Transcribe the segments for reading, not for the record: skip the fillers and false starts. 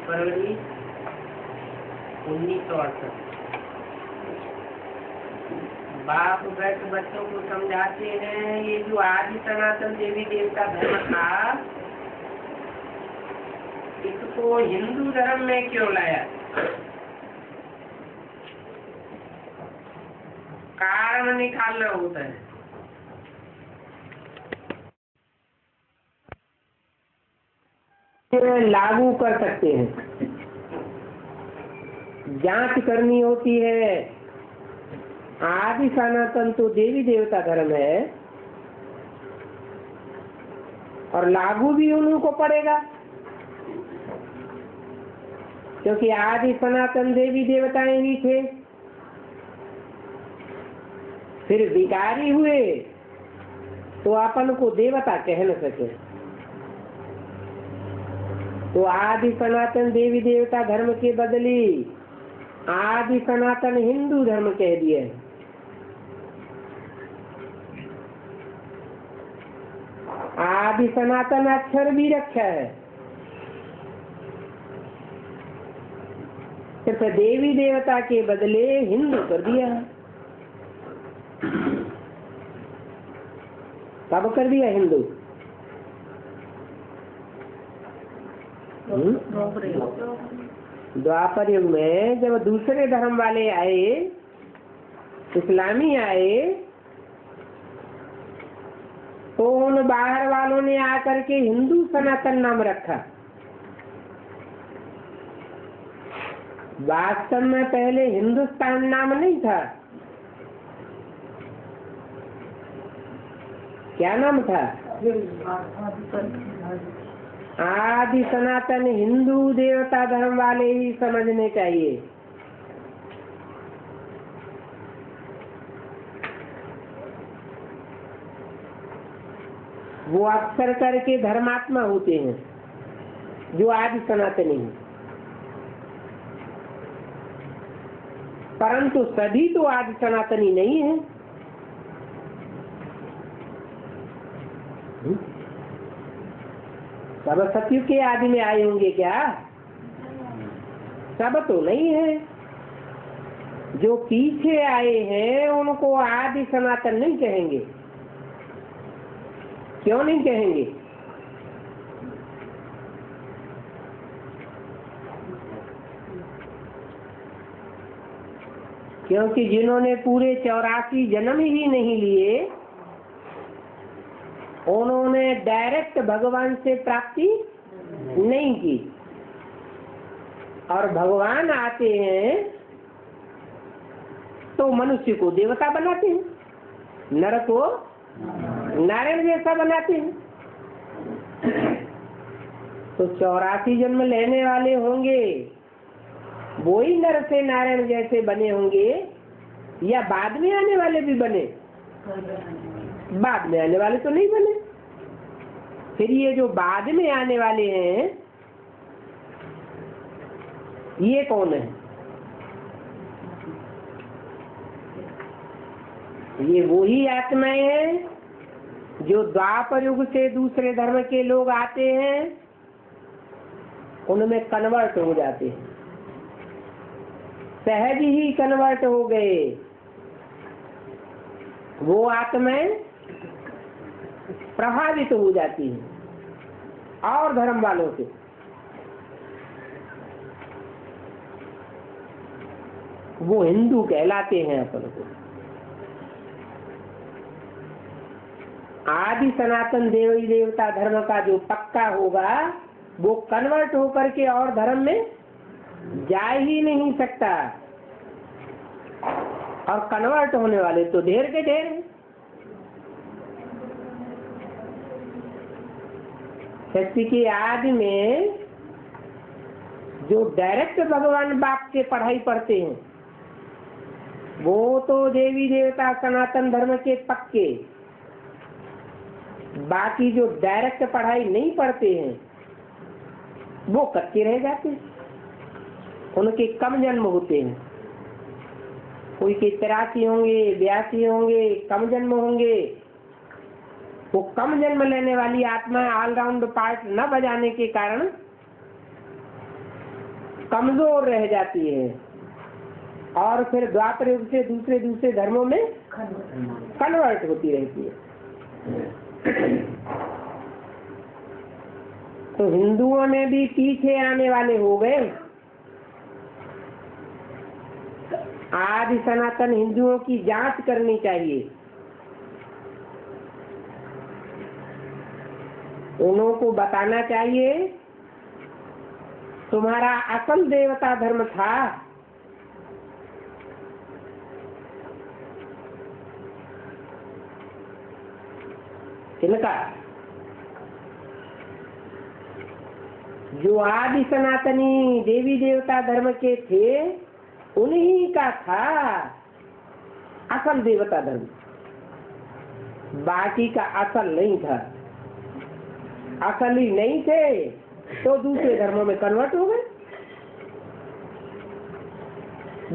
फरवरी 1968। बाप बैठ बच्चों को समझाते हैं ये जो आदि सनातन देवी देवता धर्म था इसको हिंदू धर्म में क्यों लाया। कारण निकालना होता है। लागू कर सकते हैं। जांच करनी होती है। आदि सनातन तो देवी देवता धर्म है और लागू भी उन्हीं को पड़ेगा, क्योंकि आदि सनातन देवी देवताएं ही थे। फिर विकारी हुए तो अपन को देवता कह न सके, तो आदि सनातन देवी देवता धर्म के बदले आदि सनातन हिंदू धर्म कह दिए। आदि सनातन अक्षर भी रखा है, सिर्फ देवी देवता के बदले हिंदू कर दिया है। कब कर दिया हिंदू? द्वापर युग में जब दूसरे धर्म वाले आए, इस्लामी आए, तो उन बाहर वालों ने आकर के हिंदू सनातन नाम रखा। वास्तव में पहले हिंदुस्तान नाम नहीं था। क्या नाम था? आदि सनातन हिंदू देवता धर्म वाले ही समझने चाहिए। वो अक्सर करके धर्मात्मा होते हैं जो आदि सनातनी हैं, परंतु सभी तो आदि सनातनी नहीं है। सब सतयुग के आदि में आए होंगे क्या? सब तो नहीं है। जो पीछे आए हैं उनको आदि सनातन नहीं कहेंगे। क्यों नहीं कहेंगे? क्योंकि जिन्होंने पूरे 84 जन्म ही नहीं लिए, उन्होंने डायरेक्ट भगवान से प्राप्ति नहीं की। और भगवान आते हैं तो मनुष्य को देवता बनाते हैं, नर को नारायण जैसा बनाते हैं। तो 84 जन्म लेने वाले होंगे वो ही नर से नारायण जैसे बने होंगे, या बाद में आने वाले भी बने? बाद में आने वाले तो नहीं बने। फिर ये जो बाद में आने वाले हैं ये कौन है? ये वही आत्माएं हैं जो द्वापर युग से दूसरे धर्म के लोग आते हैं, उनमें कन्वर्ट हो जाते हैं, सहज ही कन्वर्ट हो गए। वो आत्माएं प्रभावित हो जाती हैं और धर्म वालों से। वो हिंदू कहलाते हैं अपन को। आदि सनातन देवी देवता धर्म का जो पक्का होगा वो कन्वर्ट होकर के और धर्म में जा ही नहीं सकता। और कन्वर्ट होने वाले तो ढेर के ढेर हैं। सृष्टि के आदि में जो डायरेक्ट भगवान बाप से पढ़ाई पढ़ते हैं वो तो देवी देवता सनातन धर्म के पक्के। बाकी जो डायरेक्ट पढ़ाई नहीं पढ़ते हैं वो कच्चे रह जाते हैं, उनके कम जन्म होते हैं। कोई के 83 होंगे, 82 होंगे, कम जन्म होंगे। वो कम जन्म लेने वाली आत्मा ऑलराउंड पार्ट न बजाने के कारण कमजोर रह जाती है और फिर द्वापर युग से दूसरे दूसरे धर्मों में कन्वर्ट होती रहती है। तो हिंदुओं में भी पीछे आने वाले हो गए। आदि सनातन हिंदुओं की जांच करनी चाहिए। उन्हों को बताना चाहिए तुम्हारा असल देवता धर्म था। इनका जो आदि सनातनी देवी देवता धर्म के थे, उन्हीं का था असल देवता धर्म, बाकी का असल नहीं था। असली नहीं थे तो दूसरे धर्मों में कन्वर्ट हो गए।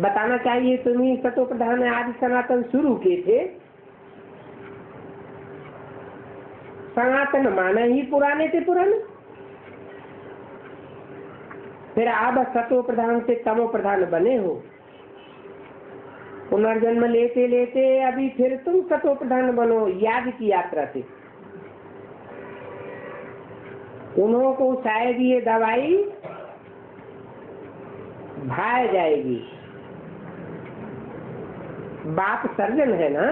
बताना चाहिए तुम्ही सतो प्रधान आदि सनातन शुरू किए थे। सनातन माना ही पुराने थे पुराने, फिर अब सतो प्रधान से तमो प्रधान बने हो। पुनर्जन्म लेते लेते अभी फिर तुम सतो प्रधान बनो याद की यात्रा से। उन्हों को शायद ये दवाई भाई जाएगी। बाप सर्जन है ना,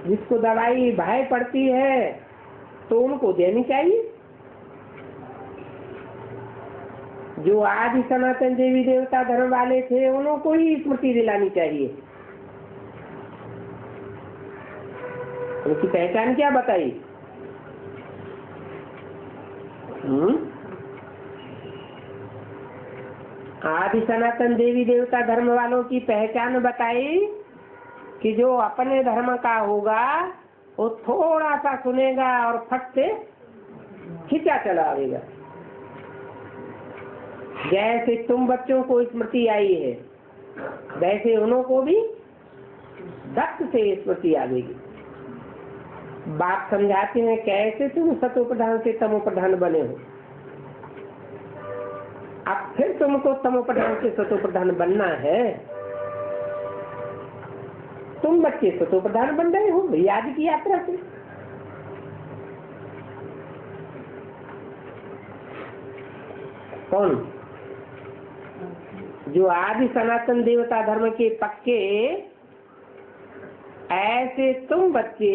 जिसको दवाई भाई पड़ती है तो उनको देनी चाहिए। जो आदि सनातन देवी देवता धर्म वाले थे उनको ही स्मृति दिलानी चाहिए। उनकी पहचान क्या बताई? आदि सनातन देवी देवता धर्म वालों की पहचान बताई कि जो अपने धर्म का होगा वो थोड़ा सा सुनेगा और फट से खिंचा चला आएगा। जैसे तुम बच्चों को स्मृति आई है, वैसे उन्हों को भी दत्त से स्मृति आ गई। बाप समझाते हैं कैसे तुम सतो प्रधान से तमो प्रधान बने हो, अब फिर तुमको तमो प्रधान से सतो प्रधान बनना है। तुम बच्चे सतो प्रधान बन रहे हो याद की यात्रा से। कौन? जो आदि सनातन देवता धर्म के पक्के, ऐसे तुम बच्चे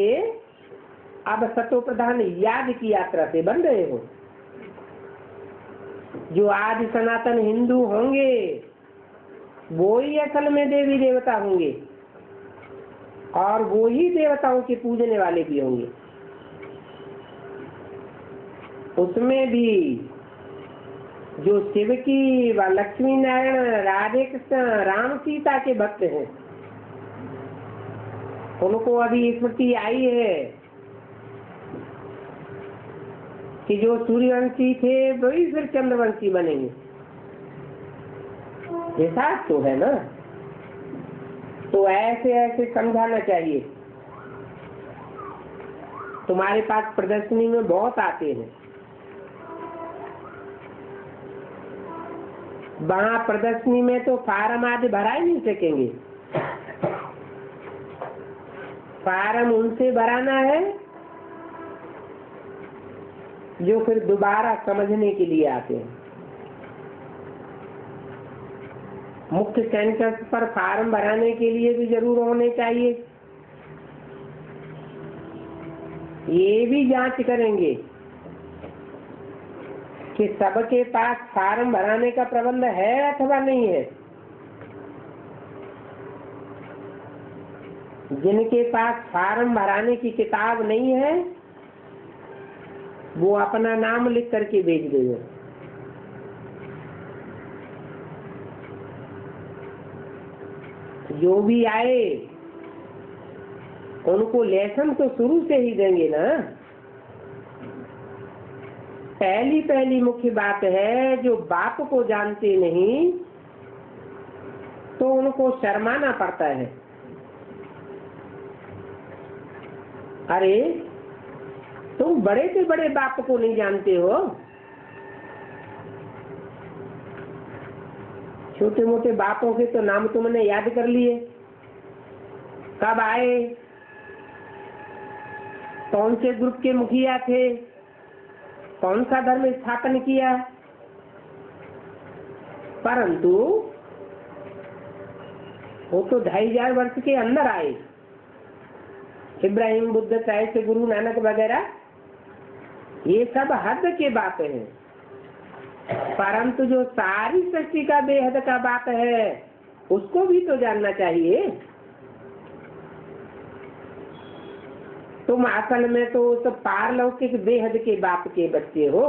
अब सतो प्रधान याद की यात्रा से बन रहे हो। जो आदि सनातन हिंदू होंगे वो ही असल में देवी देवता होंगे और वो ही देवताओं के पूजने वाले भी होंगे। उसमें भी जो शिव की व लक्ष्मी नारायण राधे कृष्ण राम सीता के भक्त हैं, उनको अभी स्मृति आई है कि जो सूर्यवंशी थे वही फिर चंद्रवंशी बनेंगे। हिसाब तो है ना, तो ऐसे ऐसे समझाना चाहिए। तुम्हारे पास प्रदर्शनी में बहुत आते हैं, वहां प्रदर्शनी में तो फार्म आदि भरा ही नहीं सकेंगे। फार्म उनसे भराना है जो फिर दोबारा समझने के लिए आते हैं। मुख्य सेंटर्स पर फार्म भराने के लिए भी जरूर होने चाहिए। ये भी जांच करेंगे कि सबके पास फार्म भराने का प्रबंध है अथवा नहीं है। जिनके पास फार्म भराने की किताब नहीं है वो अपना नाम लिख करके भेज देंगे। जो भी आए उनको लेसन तो शुरू से ही देंगे ना। पहली मुख्य बात है, जो बाप को जानते नहीं तो उनको शर्माना पड़ता है। अरे तुम बड़े से बड़े बाप को नहीं जानते हो, छोटे मोटे बापों के तो नाम तुमने याद कर लिए। कब आए, कौन से ग्रुप के मुखिया थे, कौन सा धर्म स्थापन किया, परंतु वो तो 2500 वर्ष के अंदर आए। इब्राहिम, बुद्ध, साहित्य, गुरु नानक वगैरह, ये सब हद के बातें हैं। परंतु जो सारी सृष्टि का बेहद का बाप है उसको भी तो जानना चाहिए। तुम असल में तो उस पारलौकिक बेहद के बाप के बच्चे हो,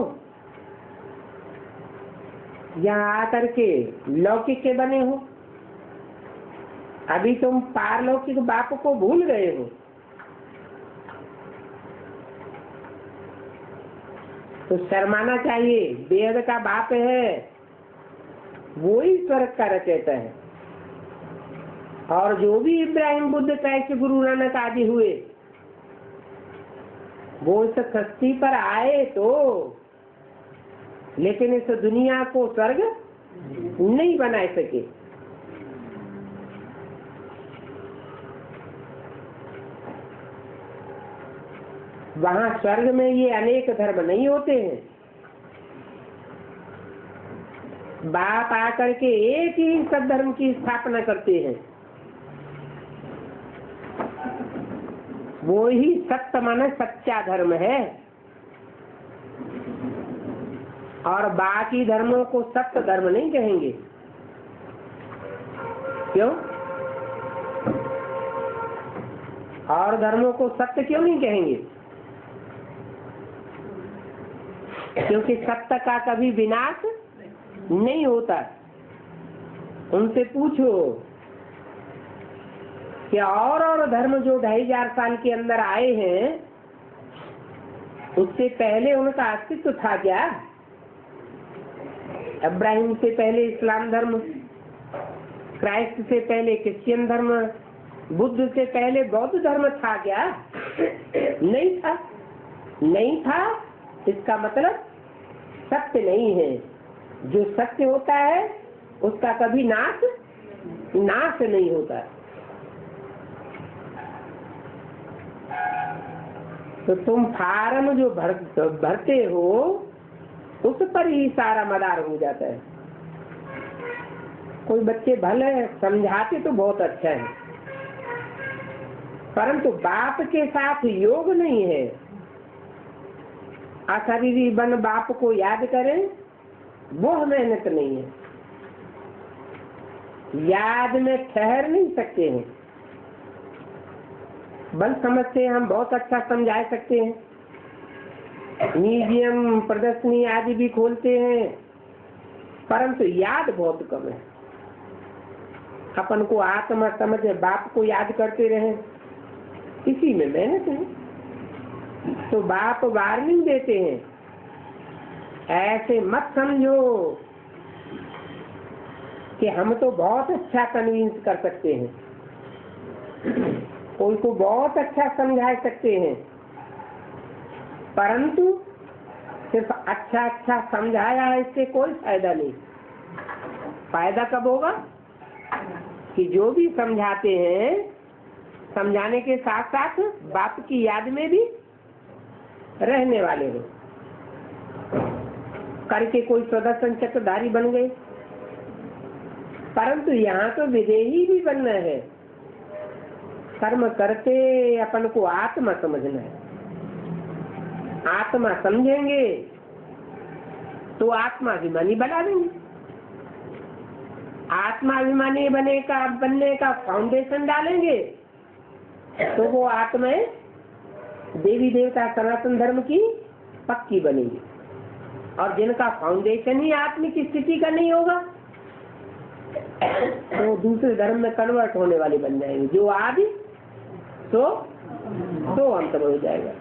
यहाँ आकर के लौकिक के बने हो। अभी तुम पारलौकिक बाप को भूल गए हो। तो शर्माना चाहिए, बेहद का बाप है वो ही स्वर्ग का रचयिता है। और जो भी इब्राहिम बुद्ध कैसे गुरु नानक आदि हुए वो इस सृष्टि पर आए तो, लेकिन इस दुनिया को स्वर्ग नहीं बना सके। वहां स्वर्ग में ये अनेक धर्म नहीं होते हैं। बाप आकर के एक ही सद्धर्म की स्थापना करते हैं, वो ही सत्य माने सच्चा धर्म है। और बाकी धर्मों को सत्य धर्म नहीं कहेंगे। क्यों? और धर्मों को सत्य क्यों नहीं कहेंगे? क्योंकि सत्य का कभी विनाश नहीं होता। उनसे पूछो कि और धर्म जो 2500 साल के अंदर आए हैं उससे पहले उनका अस्तित्व था क्या? इब्राहिम से पहले इस्लाम धर्म, क्राइस्ट से पहले क्रिश्चियन धर्म, बुद्ध से पहले बौद्ध धर्म था क्या? नहीं था। नहीं था इसका मतलब सत्य नहीं है। जो सत्य होता है उसका कभी नाश नहीं होता। तो तुम फार्म जो भरते हो उस पर ही सारा मदार हो जाता है। कोई बच्चे भले समझाते तो बहुत अच्छा है, परंतु बाप के साथ योग नहीं है। अशरीरी बन बाप को याद करें, वो मेहनत नहीं है। याद में ठहर नहीं सकते हैं। बल समझते हैं हम बहुत अच्छा समझा सकते हैं, म्यूजियम प्रदर्शनी आदि भी खोलते हैं, परंतु याद बहुत कम है। अपन को आत्मा समझ बाप को याद करते रहे, इसी में मेहनत है। तो बाप वार्निंग देते हैं, ऐसे मत समझो कि हम तो बहुत अच्छा कन्विंस कर सकते हैं, कोई को बहुत अच्छा समझा सकते हैं, परंतु सिर्फ अच्छा समझाया है इससे कोई फायदा नहीं। फायदा कब होगा कि जो भी समझाते हैं समझाने के साथ साथ बाप की याद में भी रहने वाले हो। करके कोई सुदर्शन चक्रधारी बन गए, परंतु यहाँ तो विदेही भी बनना है। कर्म करते अपन को आत्मा समझना है। आत्मा समझेंगे तो आत्माभिमानी बना देंगे। आत्माभिमानी बनने का फाउंडेशन डालेंगे तो वो आत्माएं देवी देवता सनातन धर्म की पक्की बनेगी। और जिनका फाउंडेशन ही आत्मिक स्थिति का नहीं होगा तो दूसरे धर्म में कन्वर्ट होने वाले बन जाएंगे। जो आदि तो अंत हो जाएगा।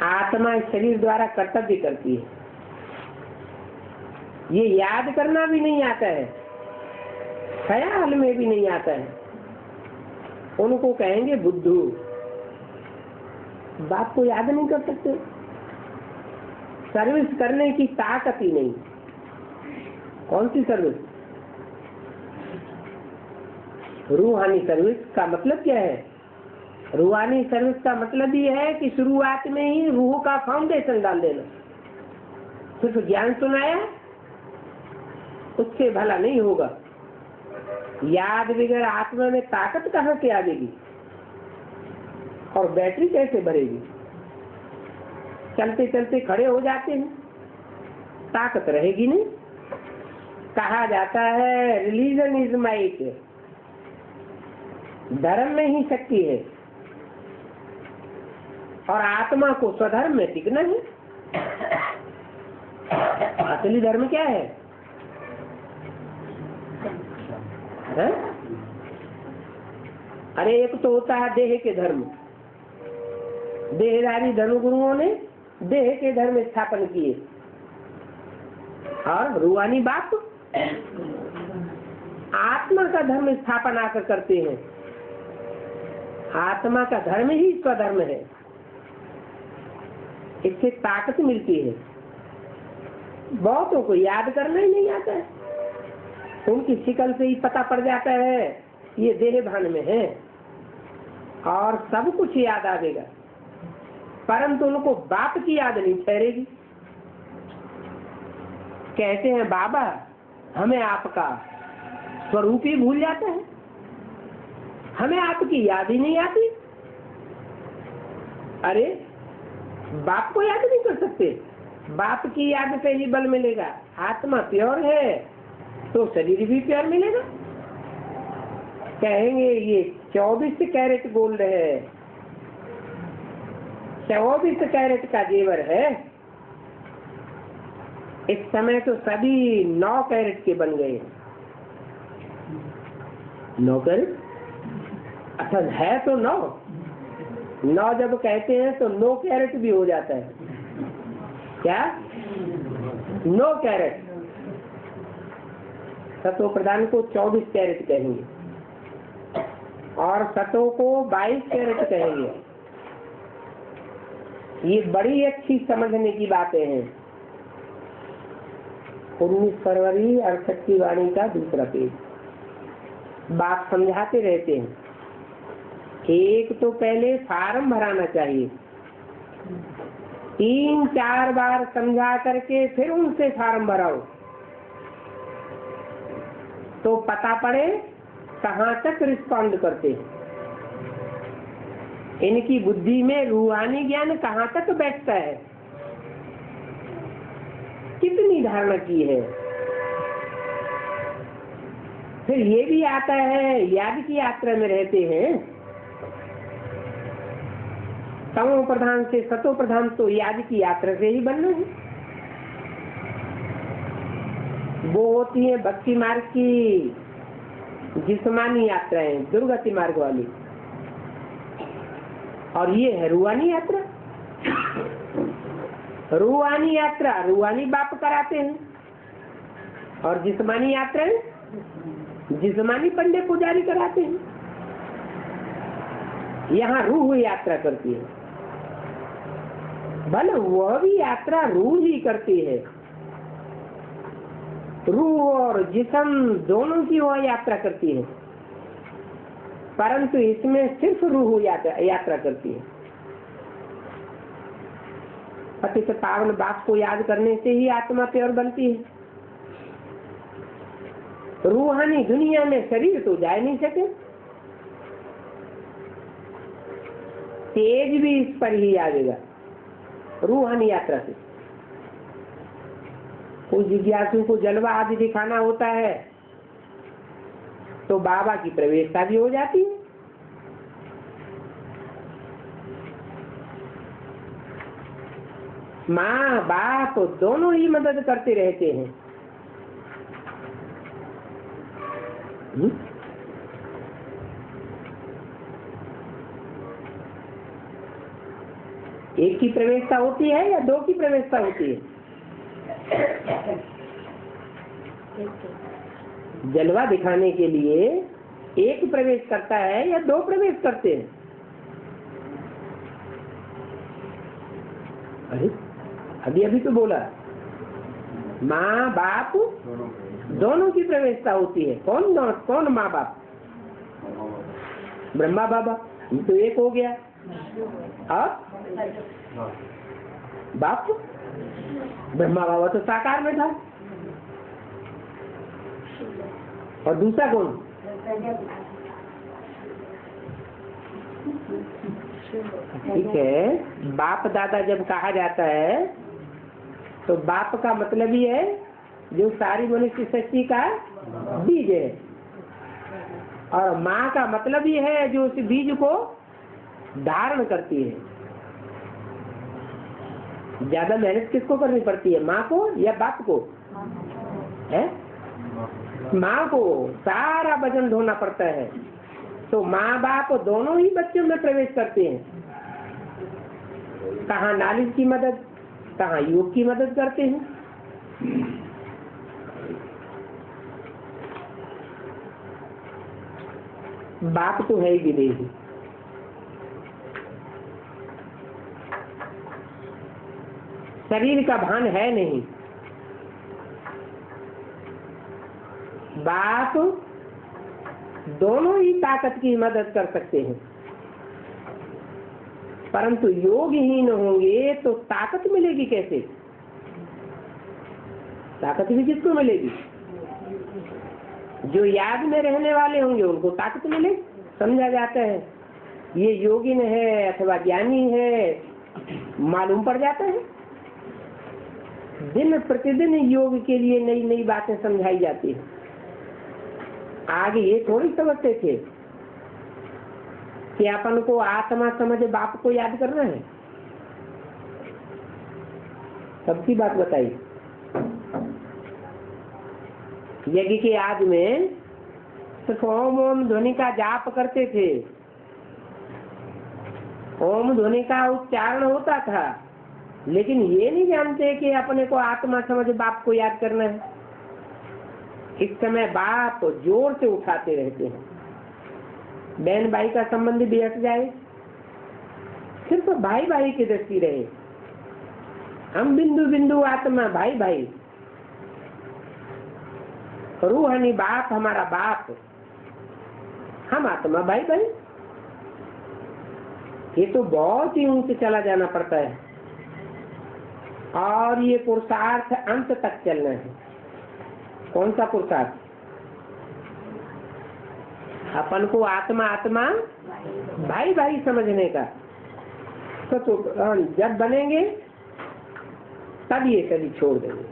आत्मा शरीर द्वारा कर्तव्य करती है। ये याद करना भी नहीं आता है, ख्याल में भी नहीं आता है। उनको कहेंगे बुद्धू। बाप को याद नहीं कर सकते, सर्विस करने की ताकत ही नहीं। कौन सी सर्विस? रूहानी सर्विस का मतलब क्या है? रूहानी सर्विस का मतलब ये है कि शुरुआत में ही रूह का फाउंडेशन डाल देना। सिर्फ ज्ञान सुनाया उससे भला नहीं होगा। याद बगैर आत्मा में ताकत कहाँ से आएगी और बैटरी कैसे भरेगी? चलते चलते खड़े हो जाते हैं, ताकत रहेगी नहीं। कहा जाता है रिलीजन इज माइट, धर्म में ही शक्ति है और आत्मा को स्वधर्म में टिकना है। असली धर्म क्या है? अरे एक तो होता है देह के धर्म, देहधारी धर्मगुरुओं ने देह के धर्म स्थापन किए, और रूहानी बाप आत्मा का धर्म स्थापन आकर करते हैं। आत्मा का धर्म ही स्वधर्म है, इससे ताकत मिलती है। बहुतों को याद करना ही नहीं आता है, उनकी शिकल से ही पता पड़ जाता है ये देह भान में है और सब कुछ याद आवेगा, परंतु उनको बाप की याद नहीं ठहरेगी। कहते हैं बाबा हमें आपका स्वरूप ही भूल जाता है, हमें आपकी याद ही नहीं आती। अरे बाप को याद नहीं कर सकते, बाप की याद से ही बल मिलेगा। आत्मा प्योर है तो शरीर भी प्योर मिलेगा। कहेंगे ये 24 कैरेट गोल्ड है, 24 कैरेट का जेवर है। इस समय तो सभी 9 कैरेट के बन गए। 9 कैरेट अच्छा है तो 9 जब कहते हैं तो 9 कैरेट भी हो जाता है। क्या 9 कैरेट? सतो प्रधान को 24 कैरेट कहेंगे और सतो को 22 कैरेट कहेंगे। ये बड़ी अच्छी समझने की बातें हैं। 19 फरवरी 68 की वाणी का दूसरा पेज। बात समझाते रहते हैं। एक तो पहले फार्म भराना चाहिए, 3-4 बार समझा करके फिर उनसे फार्म भराओ तो पता पड़े कहाँ तक रिस्पॉन्ड करते हैं, इनकी बुद्धि में रूहानी ज्ञान कहाँ तक बैठता है, कितनी धारणा की है। फिर ये भी आता है याद की यात्रा में रहते हैं, तमो प्रधान से सतो प्रधान तो याद की यात्रा से ही बनना है। वो होती है भक्ति मार्ग की जिस्मानी यात्राएं, दुर्गति मार्ग वाली, और ये है रूहानी यात्रा। रूहानी यात्रा रूहानी बाप कराते हैं और जिस्मानी यात्राएं जिस्मानी पंडित पुजारी कराते हैं। यहाँ रूह यात्रा करती है, भले वह भी यात्रा रूह ही करती है। रूह और जिस्म दोनों की वह यात्रा करती है, परंतु इसमें सिर्फ रूह यात्रा करती है। पतित पावन बाप को याद करने से ही आत्मा प्योर बनती है। रूहानी दुनिया में शरीर तो जा नहीं सके, तेज भी इस पर ही आएगा रूहानी यात्रा से। उस जिज्ञासु को जलवा आदि दिखाना होता है तो बाबा की प्रवेशता भी हो जाती है। माँ बाप दोनों ही मदद करते रहते हैं। एक की प्रवेशता होती है या 2 की प्रवेशता होती है? जलवा दिखाने के लिए एक प्रवेश करता है या 2 प्रवेश करते हैं? अरे अभी तो बोला माँ बाप दोनों की प्रवेशता होती है। कौन माँ बाप? ब्रह्मा बाबा, तो एक हो गया। और बाप ब्रह्मा बाबा तो साकार में था, और दूसरा कौन? ठीक है। बाप दादा जब कहा जाता है तो बाप का मतलब ही है जो सारी मनुष्य सृष्टि का बीज है, और माँ का मतलब ही है जो उस बीज को धारण करती है। ज्यादा मेहनत किसको करनी पड़ती है, माँ को या बाप को? है माँ को सारा वजन ढोना पड़ता है। तो माँ बाप दोनों ही बच्चों में प्रवेश करते हैं। कहाँ नॉलेज की मदद, कहाँ योग की मदद करते हैं। बाप तो है ही विदेही, शरीर का भान है नहीं। बाप दोनों ही ताकत की मदद कर सकते हैं, परंतु योगहीन होंगे तो ताकत मिलेगी कैसे? ताकत भी किसको मिलेगी? जो याद में रहने वाले होंगे उनको ताकत मिले। समझा जाता है ये योगिन है अथवा ज्ञानी है, मालूम पड़ जाता है। दिन प्रतिदिन योग के लिए नई नई बातें समझाई जाती है। आगे ये थोड़ी समझते थे कि अपन को आत्मा समझ बाप को याद करना है। सबकी बात बताई। यज्ञ के आज में सिर्फ ओम ओम ध्वनि का जाप करते थे, ओम ध्वनि का उच्चारण होता था, लेकिन ये नहीं जानते कि अपने को आत्मा समझ बाप को याद करना है। इस समय बाप जोर से उठाते रहते हैं। बहन भाई का संबंध भी हट जाए, सिर्फ भाई भाई की दृष्टि रहे। हम बिंदु बिंदु आत्मा भाई भाई, रूहानी बाप हमारा बाप, हम आत्मा भाई भाई। ये तो बहुत ही ऊंचे चला जाना पड़ता है, और ये पुरुषार्थ अंत तक चलना है। कौन सा पुरुषार्थ? अपन को आत्मा आत्मा भाई भाई समझने का। तो जब बनेंगे तब ये शरीर छोड़ देंगे।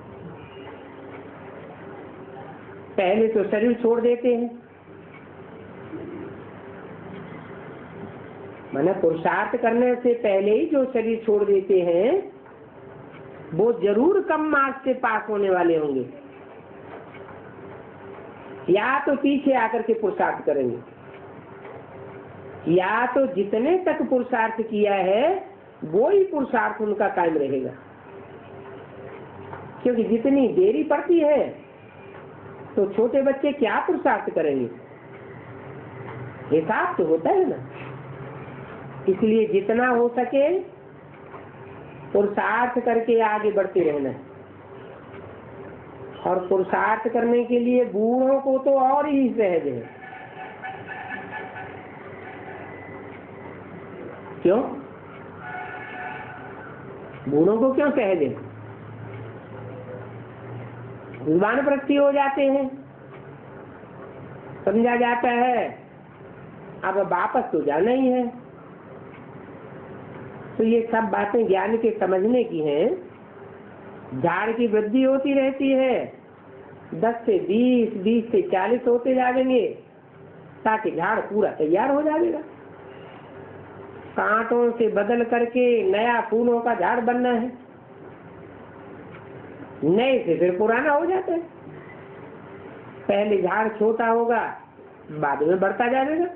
पहले तो शरीर छोड़ देते हैं, माने पुरुषार्थ करने से पहले ही जो शरीर छोड़ देते हैं वो जरूर कम मार्क्स से पास होने वाले होंगे, या तो पीछे आकर के पुरुषार्थ करेंगे, या तो जितने तक पुरुषार्थ किया है वो ही पुरुषार्थ उनका कायम रहेगा। क्योंकि जितनी देरी पड़ती है तो छोटे बच्चे क्या पुरुषार्थ करेंगे, हिसाब तो होता है ना। इसलिए जितना हो सके पुरुषार्थ करके आगे बढ़ते रहना है। और पुरुषार्थ करने के लिए बूढ़ों को तो और ही सहज है। क्यों? बूढ़ों को क्यों सहज है? जुबान वृत्ति हो जाते हैं, समझा जाता है अब वापस तो जाना ही है। तो ये सब बातें ज्ञान के समझने की हैं। झाड़ की वृद्धि होती रहती है, 10 से 20, 20 से 40 होते जाएंगे ताकि झाड़ पूरा तैयार हो जाएगा। कांटों से बदल करके नया फूलों का झाड़ बनना है, नए से फिर पुराना हो जाता है। पहले झाड़ छोटा होगा, बाद में बढ़ता जाएगा।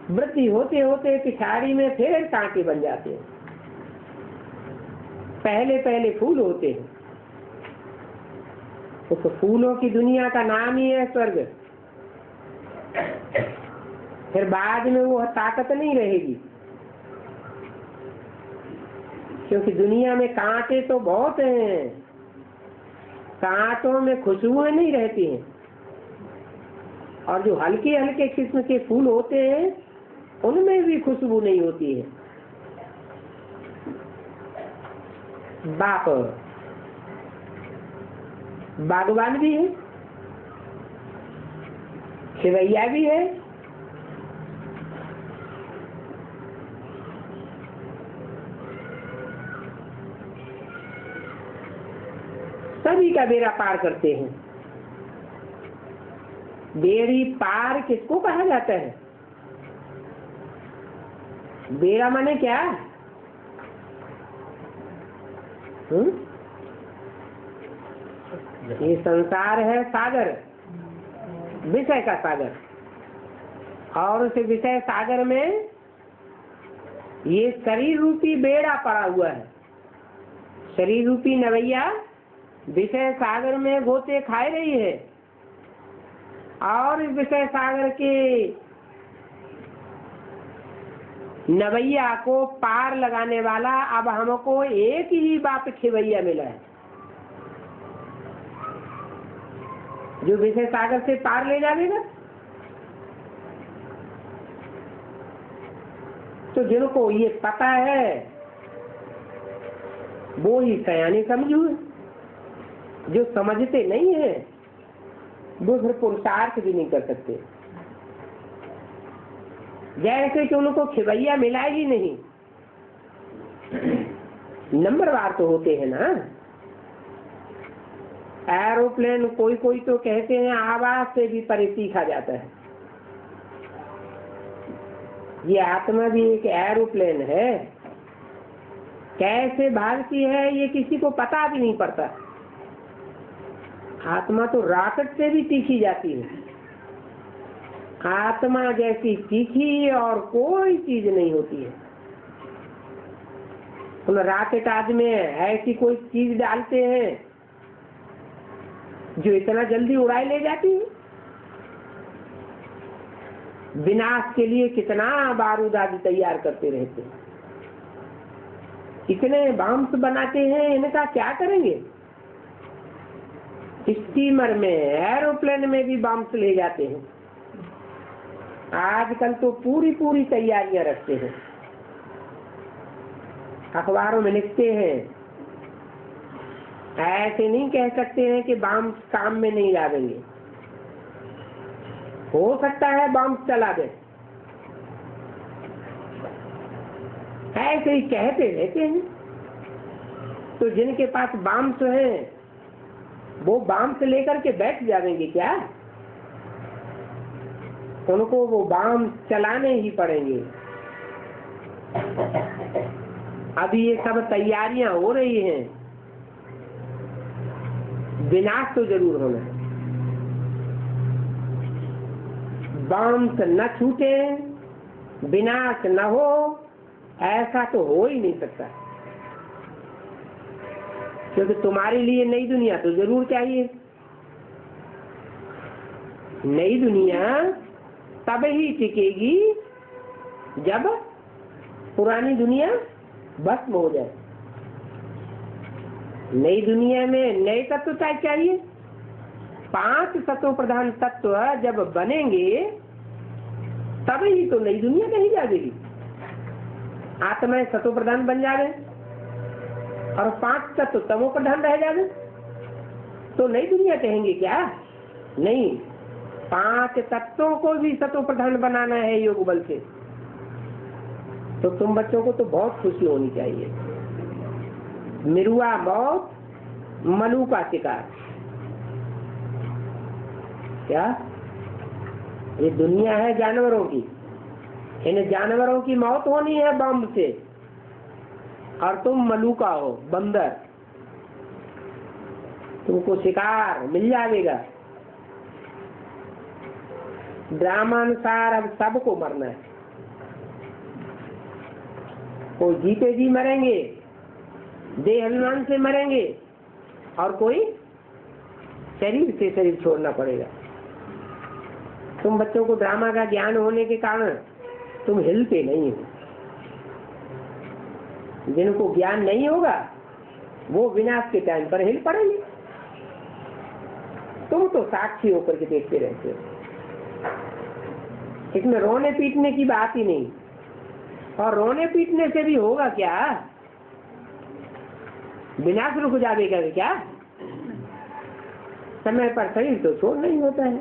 वृद्धि होते होते पिछाड़ी में फिर कांटे बन जाते हैं। पहले पहले फूल होते हैं, तो फूलों की दुनिया का नाम ही है स्वर्ग। फिर बाद में वो ताकत नहीं रहेगी, क्योंकि दुनिया में कांटे तो बहुत हैं, कांटों में खुशबुएं नहीं रहती हैं। और जो हल्के हल्के किस्म के फूल होते हैं उनमें भी खुशबू नहीं होती है। बाप बागवान भी है, खिवैया भी है, सभी का बेड़ा पार करते हैं। बेड़ी पार किसको कहा जाता है? बेड़ा माने क्या? ये संसार है सागर, विषय का सागर, और उस विषय सागर में ये शरीर रूपी बेड़ा पड़ा हुआ है। शरीर रूपी नवैया विषय सागर में गोते खाए रही है, और इस विषय सागर के नवैया को पार लगाने वाला अब हमको एक ही बाप खेवैया मिला है, जो विषय सागर से पार ले जाएगा। तो जिनको ये पता है वो ही सयाने समझू है, जो समझते नहीं है वो फिर पुरुषार्थ भी नहीं कर सकते। जैसे कि उनको खिवैया मिला ही नहीं, नंबरवार तो होते हैं ना। एरोप्लेन कोई कोई तो कहते हैं आवाज से भी परे सीखा जाता है। ये आत्मा भी एक एरोप्लेन है, कैसे भागती है ये किसी को पता भी नहीं पड़ता। आत्मा तो रॉकेट से भी सीखी जाती है। आत्मा जैसी सीखी और कोई चीज नहीं होती है। उन रॉकेट आदि में ऐसी कोई चीज डालते हैं जो इतना जल्दी उड़ाई ले जाती है। विनाश के लिए कितना बारूद आदि तैयार करते रहते हैं, इतने बम्स बनाते हैं, इनका क्या करेंगे? स्टीमर में, एरोप्लेन में भी बम्स ले जाते हैं। आजकल तो पूरी पूरी तैयारियां रखते हैं, अखबारों में लिखते हैं। ऐसे नहीं कह सकते हैं कि बम्स काम में नहीं लावेंगे। हो सकता है बम्स चला दे, ऐसे ही कहते रहते हैं। तो जिनके पास बम्स हैं वो बम्स लेकर के बैठ जाएंगे क्या? उनको वो बम्स चलाने ही पड़ेंगे। अभी ये सब तैयारियां हो रही हैं, विनाश तो जरूर होना है। बम्स न छूटे, विनाश न हो, ऐसा तो हो ही नहीं सकता। क्योंकि तुम्हारे लिए नई दुनिया तो जरूर चाहिए। नई दुनिया तब ही टिकेगी जब पुरानी दुनिया भस्म हो जाए। नई दुनिया में नए तत्व चाहिए। 5 तत्व प्रधान तत्व जब बनेंगे तब ही तो नई दुनिया कही जाएगी। आत्मा सत्व प्रधान बन जावे और 5 तत्व तमो प्रधान रह जावे तो नई दुनिया कहेंगे क्या? नहीं, 5 तत्वों को भी सत्व प्रधान बनाना है योग बल से। तो तुम बच्चों को तो बहुत खुशी होनी चाहिए। मिरुआ मौत, मलू का शिकार। क्या ये दुनिया है जानवरों की? इन जानवरों की मौत होनी है बम से, और तुम मलूका हो, बंदर। तुमको शिकार मिल जाएगा। ड्रामानुसार अब सबको मरना है। कोई जीते जी मरेंगे, देह अभिमान से मरेंगे, और कोई शरीर से शरीर छोड़ना पड़ेगा। तुम बच्चों को ड्रामा का ज्ञान होने के कारण तुम हिलते नहीं हो। जिनको ज्ञान नहीं होगा वो विनाश के टाइम पर हिल पड़ेंगे। तुम तो साक्षी होकर के देखते रहते हो। इसमें रोने पीटने की बात ही नहीं। और रोने पीटने से भी होगा क्या? विनाश रुक जाएगा क्या? समय पर शरीर तो छोड़ नहीं होता है।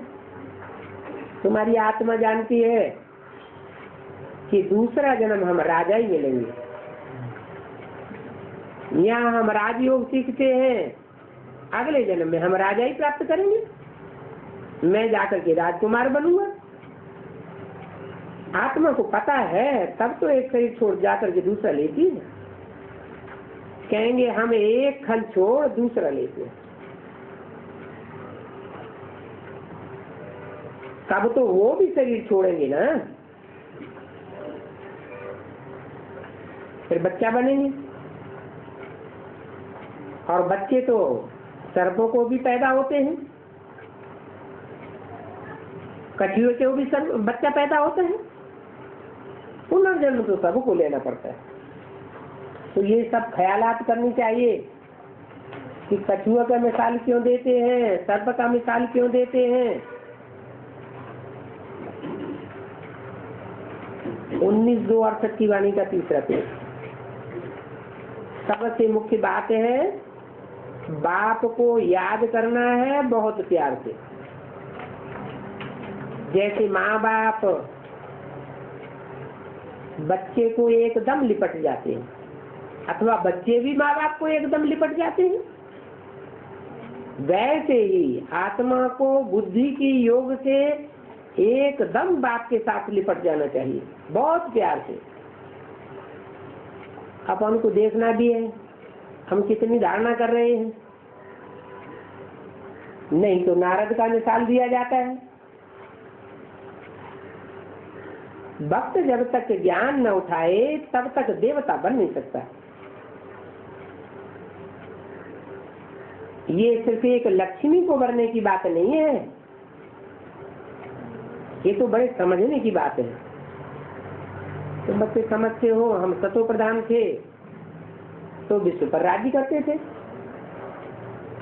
तुम्हारी आत्मा जानती है कि दूसरा जन्म हम राजा ही मिलेंगे। यहाँ हम राजयोग सीखते हैं अगले जन्म में हम राजा ही प्राप्त करेंगे, मैं जाकर के राजकुमार बनूंगा। आत्मा को पता है, तब तो एक शरीर छोड़ जाकर के दूसरा लेती है। कहेंगे हम एक खल छोड़ दूसरा लेते हैं, तब तो वो भी शरीर छोड़ेंगे ना, फिर बच्चा बनेंगे। और बच्चे तो सर्पों को भी पैदा होते हैं, कछुए के भी बच्चा पैदा होता है। पुनर्जन्म तो सबको लेना पड़ता है। तो ये सब ख्यालात करनी चाहिए कि कछुआ का मिसाल क्यों देते हैं, सर्प का मिसाल क्यों देते हैं। 19:2 की वाणी का तीसरा पेज। सबसे मुख्य बात है, बाप को याद करना है बहुत प्यार से। जैसे माँ बाप बच्चे को एकदम लिपट जाते हैं, अथवा बच्चे भी माँ बाप को एकदम लिपट जाते हैं, वैसे ही आत्मा को बुद्धि की योग से एकदम बाप के साथ लिपट जाना चाहिए, बहुत प्यार से। अपन को देखना भी है हम कितनी धारणा कर रहे हैं। नहीं तो नारद का मिसाल दिया जाता है, भक्त जब तक ज्ञान न उठाए तब तक देवता बन नहीं सकता। ये सिर्फ एक लक्ष्मी को भरने की बात नहीं है, ये तो बड़े समझने की बात है। तुम बच्चे समझते हो, हम सतो प्रधान थे तो विश्व पर राज्य करते थे,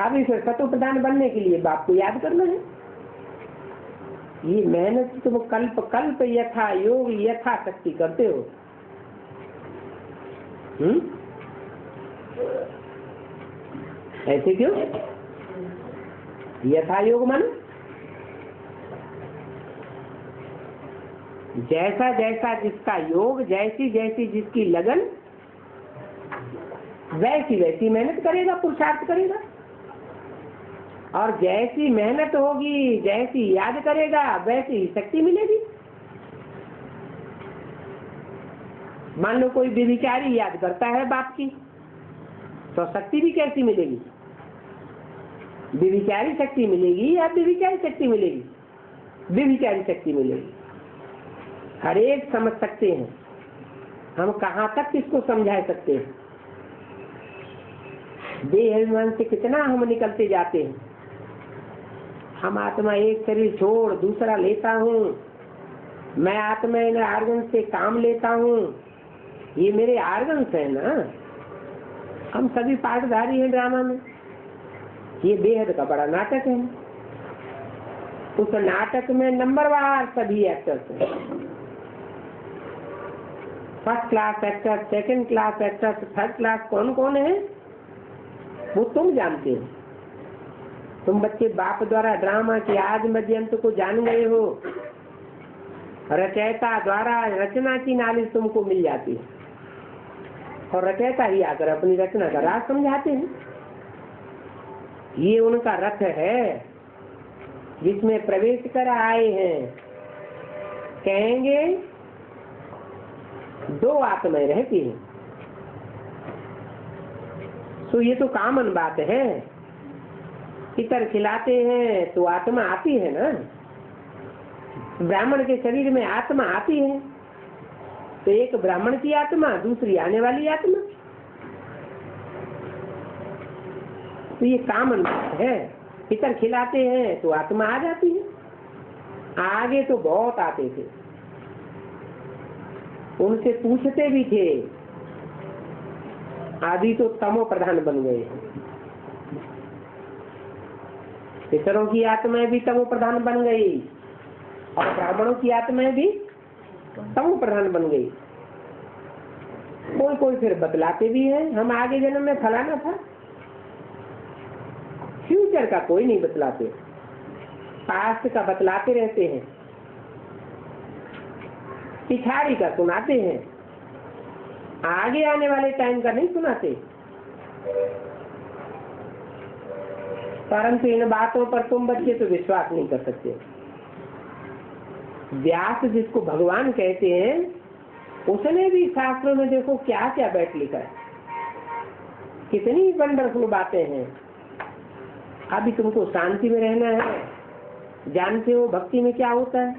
अभी फिर सतो प्रधान बनने के लिए बाप को याद करना है। ये मेहनत तुम कल्प कल्प यथा योग यथा शक्ति करते हो। ऐसे क्यों? यथा योग मन जैसा जैसा जिसका योग, जैसी जैसी जिसकी लगन, वैसी वैसी मेहनत करेगा, पुरुषार्थ करेगा। और जैसी मेहनत होगी, जैसी याद करेगा, वैसी ही शक्ति मिलेगी। मान लो कोई व्यभिचारी याद करता है बाप की, तो शक्ति भी कैसी मिलेगी? व्यभिचारी शक्ति मिलेगी या व्यभिचारी शक्ति मिलेगी? व्यभिचारी शक्ति मिलेगी। हर एक समझ सकते हैं, हम कहाँ तक इसको समझा सकते हैं। देह अभिमान से कितना हम निकलते जाते हैं। हम आत्मा एक शरीर छोड़ दूसरा लेता हूँ, मैं आत्मा इन आर्गन से काम लेता हूँ, ये मेरे आर्गन्स है ना। हम सभी पाठधारी हैं ड्रामा में। ये बेहद का बड़ा नाटक है। उस नाटक में नंबरवार सभी एक्टर्स हैं। First class actor, second class actor, third class कौन कौन है वो तुम जानते हो। तुम बच्चे बाप द्वारा ड्रामा के आदि मध्य अंत को जान गए हो। रचयिता द्वारा रचना की नॉलेज तुमको मिल जाती है, और रचयिता ही आकर अपनी रचना का राज समझाते हैं। ये उनका रथ है जिसमें प्रवेश कर आए हैं। कहेंगे 2 आत्माएं रहती हैं। तो ये तो कॉमन बात है। पितर खिलाते हैं तो आत्मा आती है ना। ब्राह्मण के शरीर में आत्मा आती है, तो एक ब्राह्मण की आत्मा, दूसरी आने वाली आत्मा। तो ये कॉमन बात है। पितर खिलाते हैं तो आत्मा आ जाती है। आगे तो बहुत आते थे, उनसे पूछते भी थे। आदि तो तमो प्रधान बन गए। पितरों की आत्माएं भी तमो प्रधान बन गई, और ब्राह्मणों की आत्माएं भी तमो प्रधान बन गई। कोई कोई फिर बतलाते भी है, हम आगे जन्म में फलाना था। फ्यूचर का कोई नहीं बतलाते, पास्ट का बतलाते रहते हैं, पिछाड़ी का सुनाते हैं, आगे आने वाले टाइम का नहीं सुनाते। परंतु इन बातों पर तुम बच्चे तो विश्वास नहीं कर सकते। व्यास जिसको भगवान कहते हैं, उसने भी शास्त्रों में देखो क्या क्या बैठ लिखा है, कितनी वंडरफुल बातें हैं। अभी तुमको शांति में रहना है, जानते हो भक्ति में क्या होता है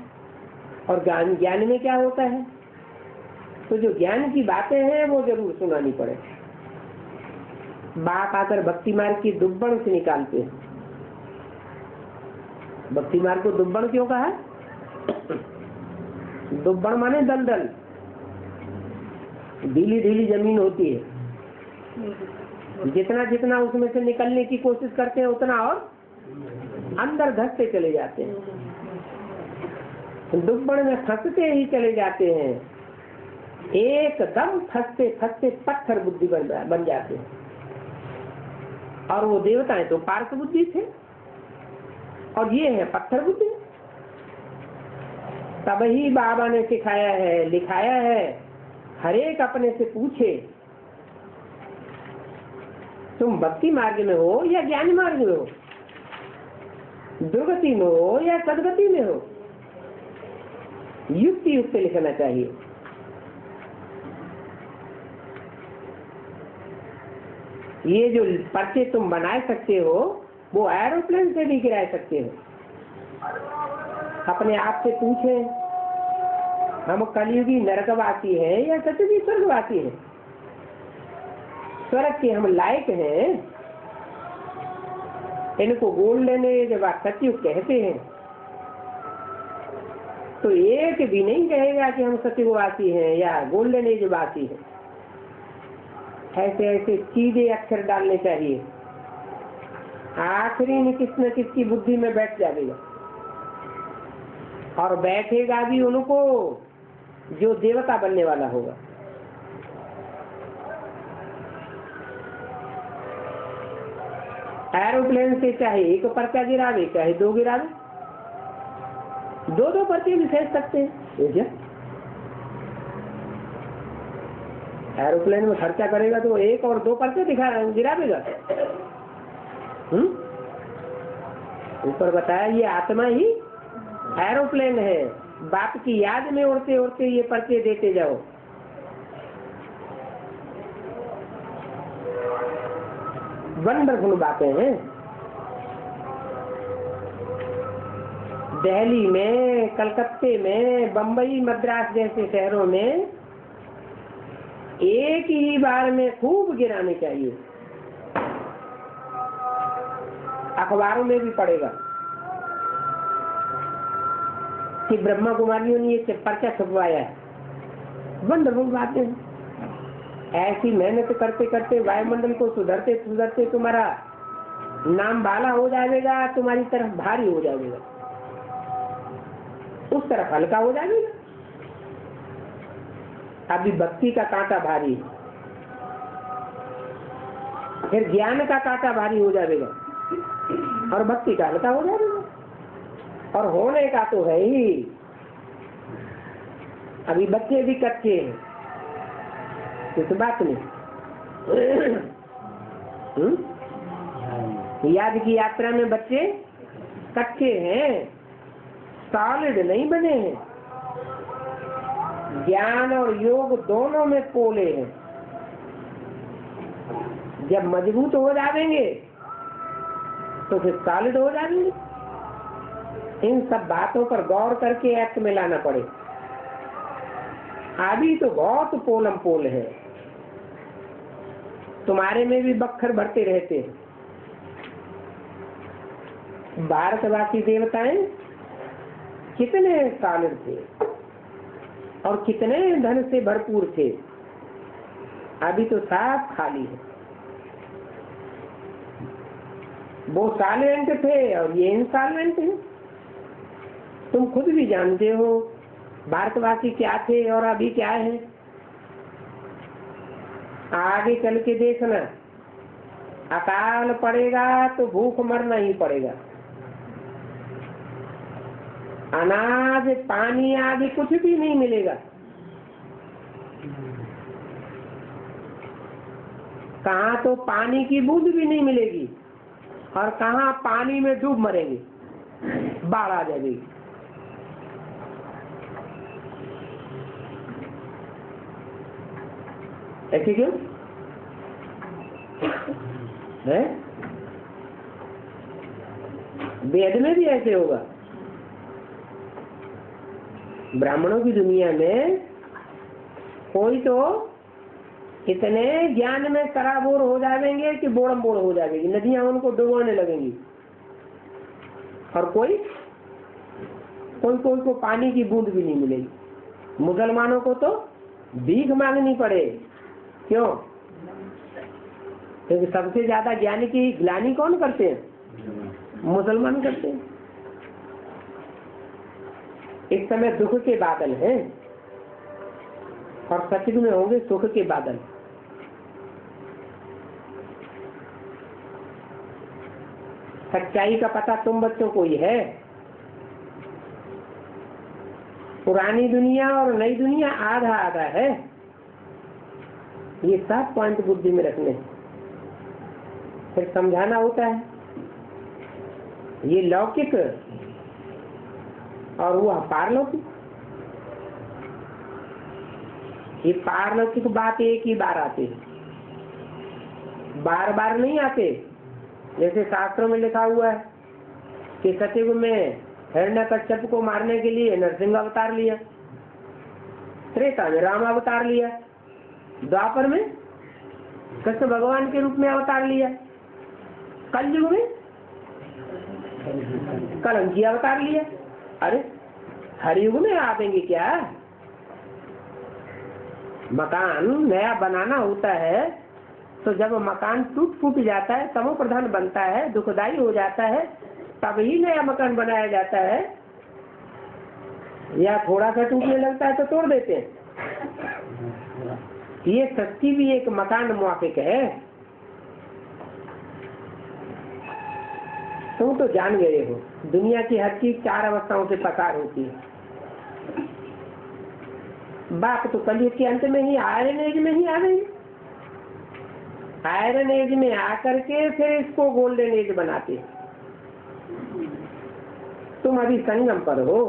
और ज्ञान में क्या होता है, तो जो ज्ञान की बातें हैं वो जरूर सुनानी पड़े। बाप आकर भक्ति मार्ग की दुब्बड़ से निकालते हैं। भक्ति मार्ग को दुब्बड़ क्यों कहा? दुब्बड़ माने दलदल, ढीली ढीली जमीन होती है, जितना जितना उसमें से निकलने की कोशिश करते हैं उतना और अंदर धंसते चले जाते हैं, दुब्बड़ में फंसते ही चले जाते हैं, एकदम फंसते फंसते पत्थर बुद्धि बन जाते हैं। और वो देवताएं तो पार्थ बुद्धि थे और ये है पत्थर बुद्धि। तब ही बाबा ने सिखाया है, लिखाया है, हर एक अपने से पूछे तुम भक्ति मार्ग में हो या ज्ञान मार्ग में हो, दुर्गति में हो या सदगति में हो। युक्ति युक्त लिखना चाहिए। ये जो पर्चे तुम बना सकते हो वो एरोप्लेन से भी गिरा सकते हो। अपने आप से पूछे हम कलयुगी नरकवासी हैं या सतयुगी स्वर्गवासी हैं? स्वर्ग के हम लायक हैं? इनको गोल्डन एज व सतयुग कहते हैं। तो एक भी नहीं कहेगा कि हम सतयुगवासी हैं या गोल्डन एज वासी हैं। ऐसे ऐसे सीधे अक्षर डालने चाहिए, आखिरी में किस न किसकी बुद्धि में बैठ जाएगा। और बैठेगा भी उनको जो देवता बनने वाला होगा। एरोप्लेन से चाहे एक पर्चा गिरावे चाहे दो गिरावे, दो पर्चे भी फेंक सकते हैं। एरोप्लेन में खर्चा करेगा तो एक और दो पर्चे गिरावेगा। ऊपर बताया ये आत्मा ही एरोप्लेन है। बाप की याद में उड़ते उड़ते ये पर्चे देते जाओ। वंडरफुल बातें हैं। दिल्ली में, कलकत्ते में, बंबई, मद्रास जैसे शहरों में एक ही बार में खूब गिराने चाहिए। अखबारों में भी पड़ेगा कि ब्रह्मा कुमारियों ने ये पर्चा छपवाया है। वंडरफुल बातें। ऐसी मेहनत करते करते वायुमंडल को सुधरते सुधरते तुम्हारा नाम बाला हो जाएगा, तुम्हारी तरफ भारी हो जाएगा, उस तरफ हल्का हो जाएगा। अभी भक्ति का कांटा भारी, फिर ज्ञान का कांटा भारी हो जाएगा और भक्ति का हल्का हो जाएगा। और होने का तो है ही। अभी बच्चे भी कच्चे हैं, इस बात नहीं। याद की यात्रा में बच्चे कच्चे हैं, सॉलिड नहीं बने हैं। ज्ञान और योग दोनों में पोले हैं। जब मजबूत हो जाएंगे तो फिर सॉलिड हो जाएंगे। इन सब बातों पर गौर करके एक्ट में लाना पड़े। अभी तो बहुत पोलम पोल है। तुम्हारे में भी बक्खर भरते रहते हैं। भारतवासी देवताएं कितने सॉलिड थे और कितने धन से भरपूर थे। अभी तो साफ खाली है। वो सॉल्वेंट थे और ये इनसॉल्वेंट है। तुम खुद भी जानते हो भारतवासी क्या थे और अभी क्या है। आगे चल के देखना, अकाल पड़ेगा तो भूख मरना ही पड़ेगा। अनाज, पानी आदि कुछ भी नहीं मिलेगा। कहाँ तो पानी की बूंद भी नहीं मिलेगी। और कहाँ पानी में डूब मरेंगे, बाढ़ आ जाएगी। ऐसे क्यों है? वेद में भी ऐसे होगा। ब्राह्मणों की दुनिया में कोई तो इतने ज्ञान में सराबोर हो जाएंगे कि बोड़म बोड़ हो जाएगी, नदियां उनको डुबोने लगेंगी। और कोई को पानी की बूंद भी नहीं मिलेगी। मुसलमानों को तो भीख मांगनी पड़े। क्यों? क्योंकि सबसे ज्यादा ज्ञानी की ग्लानि कौन करते हैं? मुसलमान करते हैं। इस समय दुख के बादल हैं और सचमुच में होंगे सुख के बादल। सच्चाई का पता तुम बच्चों को ही है। पुरानी दुनिया और नई दुनिया आधा आधा है। ये सब पॉइंट बुद्धि में रखने, फिर समझाना होता है। ये लौकिक और वो पारलौकिक। ये पारलौकिक बात एक ही बार आती है, बार बार नहीं आते। जैसे शास्त्रों में लिखा हुआ है कि सतयुग में हिरण्यकश्यप को मारने के लिए नरसिंह अवतार लिया, त्रेता में राम अवतार लिया, द्वापर में कृष्ण भगवान के रूप में अवतार लिया, कलयुग में कलंकी अवतार लिया। अरे हर युग में आ देंगे क्या? मकान नया बनाना होता है तो जब मकान टूट फूट जाता है, तमो प्रधान बनता है, दुखदाई हो जाता है, तब ही नया मकान बनाया जाता है। या थोड़ा सा टूटने लगता है तो तोड़ देते हैं। ये सच्ची भी एक मकान मुआफिक है। तुम तो जान गए हो दुनिया की हर चीज 4 अवस्थाओं से प्रकार होती है। बाप तो कलयुग के अंत में ही आयरन एज में ही आ गई। आयरन एज में आकर के फिर इसको गोल्डन एज बनाते। तुम अभी संगम पर हो।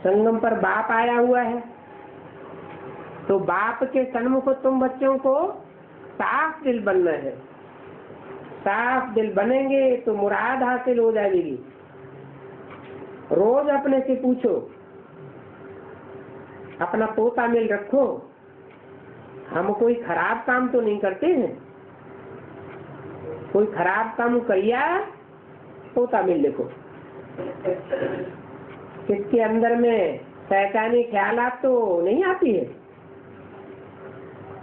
संगम पर बाप आया हुआ है, तो बाप के सन्मुख तुम बच्चों को साफ दिल बनना है। साफ दिल बनेंगे तो मुराद हासिल हो जाएगी। रोज अपने से पूछो, अपना पोता मिल रखो, हम कोई खराब काम तो नहीं करते हैं। कोई खराब काम करिया पोता मिल लिखो। इसके अंदर में शैतानी ख्यालात तो नहीं आती है।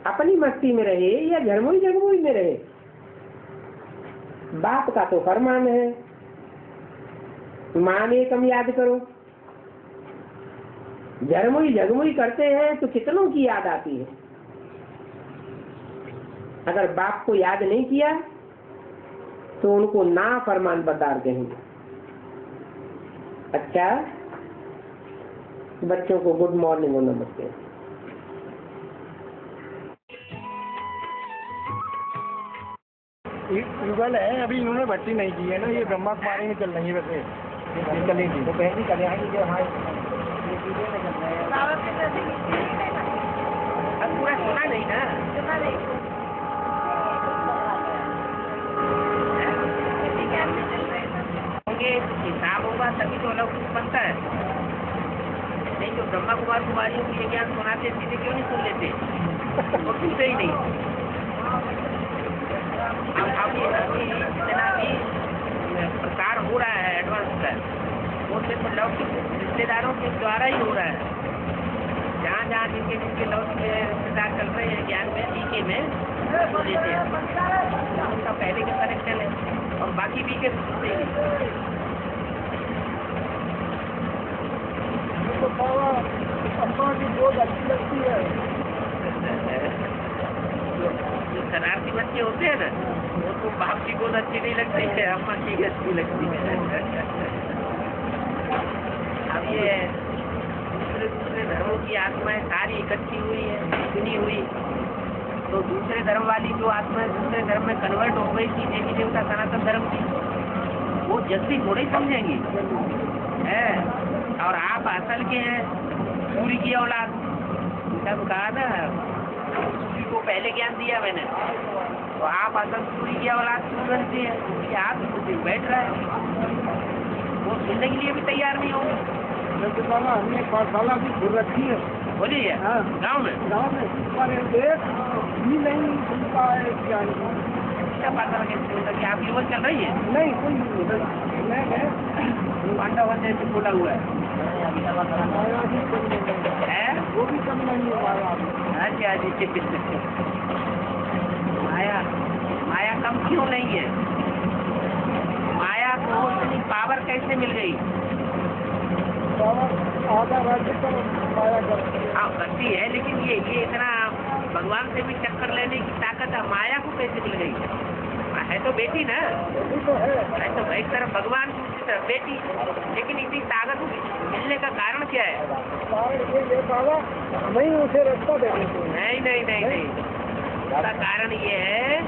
अपनी मस्ती में रहे या झरमुई जगमुई में रहे, बाप का तो फरमान है। माँ ने कम याद करो। झरमुई जगमुई करते हैं तो कितनों की याद आती है। अगर बाप को याद नहीं किया तो उनको ना फरमान बरदार कहेंगे। अच्छा, बच्चों को गुड मॉर्निंग और नमस्ते। युगल है, अभी इन्होंने भर्ती नहीं की है ना। ये ब्रह्मा कुमारी में चल रही है। वैसे चलेगी तो पहली कल्याणी जो हमारे पूरा सुना नहीं ना, सुना नहीं। हिसाब होगा तभी तो अलग कुछ बनता है। नहीं तो ब्रह्मा कुमार कुमारियों को ये ज्ञान सुनाते सीधे क्यों नहीं सुन लेते? वो सुनते ही नहीं। अभी जितना भी प्रसार हो रहा है एडवांस का, वो सिर्फ लौकिक रिश्तेदारों के द्वारा ही हो रहा है। जहाँ जहाँ जिनके लौकिक रिश्तेदार चल रहे हैं ज्ञान में, टीके में, वो लेते हैं। उनका पहले का कनेक्शन है और बाकी भी के सुनते ही। अम्मा की बहुत अच्छी लगती है। जो शरारती बच्चे होते हैं ना, वो तो बाप की गोद अच्छी नहीं लगती है, अम्मा की अच्छी लगती है। अब ये दूसरे दूसरे दूसरे धर्मों की आत्माएं सारी इकट्ठी हुई है, चुनी हुई, तो दूसरे धर्म वाली जो आत्माएं दूसरे धर्म में कन्वर्ट हो गई थी देवी देवता सनातन धर्म की, वो जल्दी थोड़े ही समझेंगी है। और आप असल के हैं सूर्य की औलाद, तब कहा ना सूर्य को पहले ज्ञान दिया मैंने, तो आप असल सूर्य की औलाद क्यों बनती है? क्योंकि आप तो बैठ रहा है, वो सुनने के लिए भी तैयार नहीं होंगे। हमने पाठशाला भी खुल रखी है। बोलिए। हाँ। गाँव में पर एक भी नहीं सुनता है ज्ञान। क्या पाठशाला कैसे होता है? आपकी उम्र चल रही है? नहीं कोई नहीं, पांडा होते हैं बोला हुआ है, वो भी कम नहीं हमारा। अच्छा जी। माया माया कम क्यों नहीं है? माया को इतनी पावर कैसे मिल गई? आधा राज्य पर माया करती है। हाँ करती है, लेकिन ये इतना भगवान से भी टक्कर लेने की ताकत है, माया को कैसे मिल गई? है तो बेटी ना, है तो एक तरफ भगवान दूसरी तरफ बेटी, लेकिन इतनी ताकत मिलने का कारण क्या है? ये बाबा नहीं उसे रास्ता दे। नहीं, उसका कारण ये है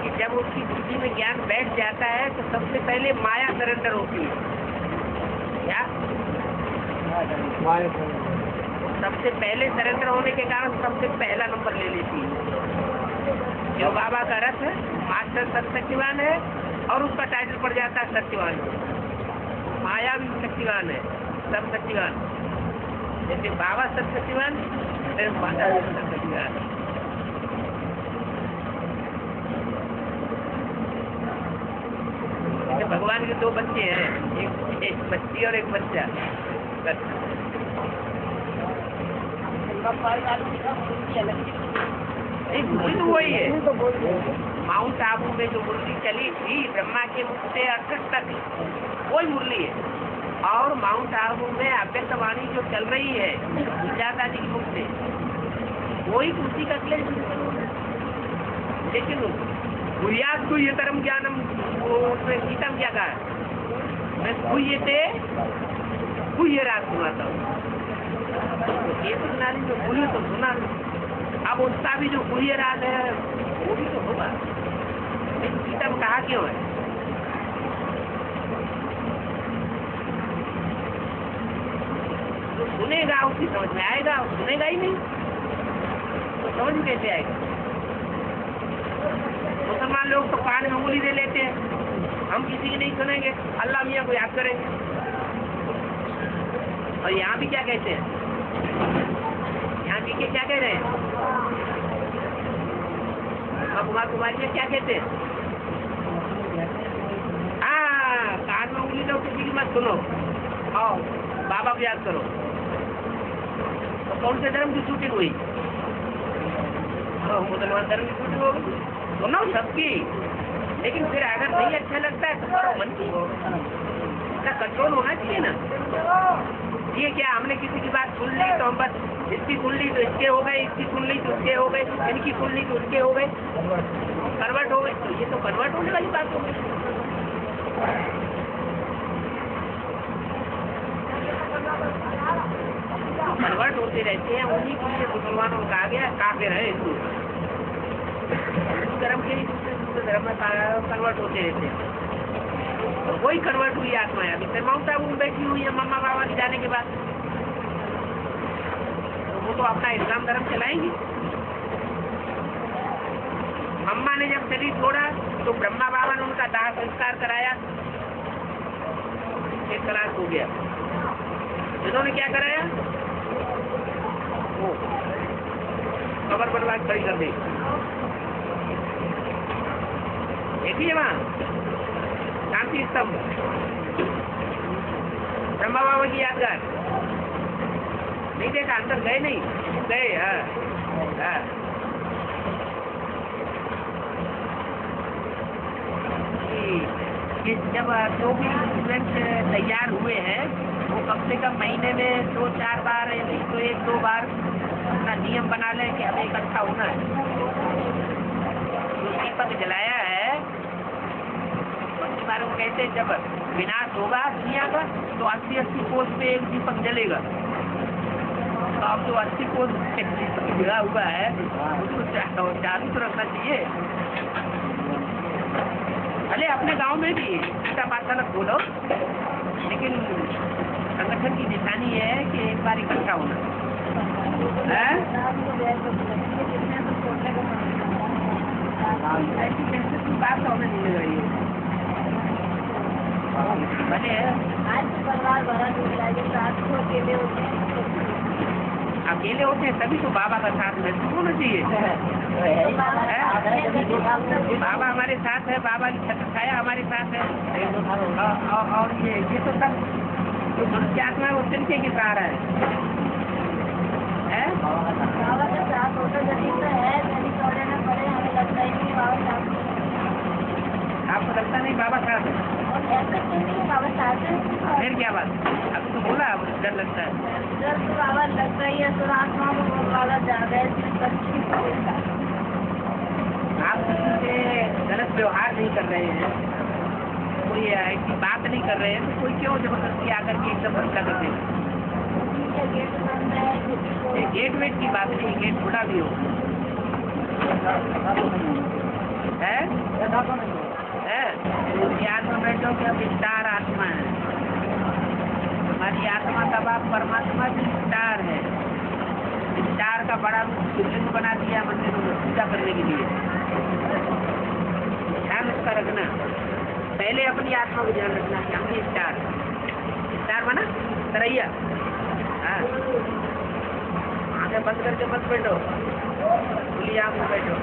कि जब उसकी बुद्धि में ज्ञान बैठ जाता है तो सबसे पहले माया सरेंडर होती है। क्या? सबसे पहले सरेंडर होने के कारण सबसे पहला नंबर ले लेती है। जो बाबा का रथ है, मास्टर सत्यवान है, और उसका टाइटल पड़ जाता है सत्यवान। माया भी सत्यवान है, सब सत्यवान। जैसे बाबा सब सत्यवान, फिर माता भी सब सत्यवान। भगवान के दो बच्चे हैं, एक बच्ची और एक बच्चा। एक मुरली तो वही है। माउंट आबू में जो मुरली चली थी ब्रह्मा के मुख से 68 तक, वही मुरली है। और माउंट आबू में अव्यक्त वाणी जो चल रही है सुजाता जी के मुख से, वही उसी का क्लेश। लेकिन बुनियाद को ये धर्म ज्ञानम, उसमें गीतम क्या कहा? मैं कुये थे कुये रात सुनाता हूँ, ये सुना नहीं, तो बोलिए तो सुना। अब उसका भी जो कुये रात है वो भी तो होगा। गीता में कहा क्यों है? तो सुनेगा उसकी समझ में आएगा, सुनेगा ही नहीं तो समझ में कैसे आएगा? मुसलमान लोग तो कान में उंगली दे लेते हैं, हम किसी की नहीं सुनेंगे, अल्लाह मियाँ को याद करेंगे। और यहाँ भी क्या कहते हैं? यहाँ जी के क्या कह रहे हैं? कुमार कुमारी क्या कहते हैं? हाँ, कान में उंगली दो, किसी की मत सुनो, आओ बाबा को याद करो। तो कौन से धर्म की शूटिंग हुई? मुसलमान धर्म की शूटिंग होगी, सुनो सबकी। लेकिन फिर अगर नहीं अच्छा लगता है तो करो मन की, इसका कंट्रोल होना चाहिए ना। ये क्या हमने किसी की बात सुन ली तो हम बस इसकी सुन ली तो इसके हो गए, इसकी सुन ली तो उसके हो गए, इनकी सुन ली तो उसके हो गए, कन्वर्ट हो गए। तो ये तो कन्वर्ट होने वाली बात हो गई। कन्वर्ट होते रहते हैं, उन्हीं के लिए मुसलमानों को कहा गया काफिर है हिंदू। हिंदू धर्म के ही दूसरे धर्म में कन्वर्ट होते रहते हैं। तो वही कन्वर्ट हुई आत्मा है। अभी माउंट आबू में बैठी हुई है मम्मा बाबा के जाने के बाद, तो वो तो अपना इस्लाम धर्म चलाएंगी। मम्मा ने जब शरीर छोड़ा तो ब्रह्मा बाबा ने उनका दाह संस्कार कराया, 1 तलाक हो गया। इन्होंने क्या कराया? वो कबर बर्बाद खड़ी कर दी। देखिए वहाँ शांति स्तंभ, ब्रह्मा बाबा की यादगार नहीं देखा? अंदर गए नहीं गए? हाँ। जब जो भी स्टूडेंट तैयार हुए हैं वो कम से कम महीने में 2-4 बार, नहीं तो 1-2 बार अपना नियम बना लें कि हमें इकट्ठा होना है। जो दीपक जलाया है बारे में कहते हैं, जब विनाश होगा दुनिया का तो 80-80 कोस पे एक दीपक जलेगा। अब जो 80 को जुड़ा हुआ है उसको चालू तो रखना चाहिए। भले अपने गांव में भी गीता पाठशाला खोलो, लेकिन संगठन की निशानी है कि एक बार इकट्ठा होना है। ऐसी कैसे की बात तो हमें नहीं लग रही है। भले अकेले होते हैं तभी तो बाबा का साथ महसूस होना चाहिए। बाबा हमारे साथ है, बाबा की छत्र छाया हमारे साथ है। और ये तो सब जो मनुष्य आत्मा है वो तिनके की सहारा है। बाबा का साथ होता जरूरी तो है, कभी छोड़े ना पड़े, हमें लगता ही नहीं बाबा साथ। आपको लगता नहीं बाबा साथ है? ऐसा क्यों नहीं है, बाबा साथ है। फिर क्या बात? अभी तो बोला डर लगता है। डर तो बाबा लगता ही है, सुरात्मा को बाबा ज्यादा है। आप किसी से गलत व्यवहार नहीं कर रहे हैं, कोई ऐसी बात नहीं कर रहे हैं, तो कोई क्यों जबरदस्ती आकर के एकदम फैसला कर देगा? गेट वेट की बात नहीं, गेट खुला भी हो है। ध्यान में बैठो कि अब स्टार आत्मा है, हमारी आत्मा का बाप परमात्मा भी स्टार है। स्टार का बड़ा शिवलिंग बना दिया मंदिरों में पूजा करने के लिए। ध्यान उसका रखना, पहले अपनी आत्मा को ध्यान रखना कि हम भी स्टार बना तरैया। हाँ, आंखें बंद करके मत बैठो, खुली आंख में बैठो।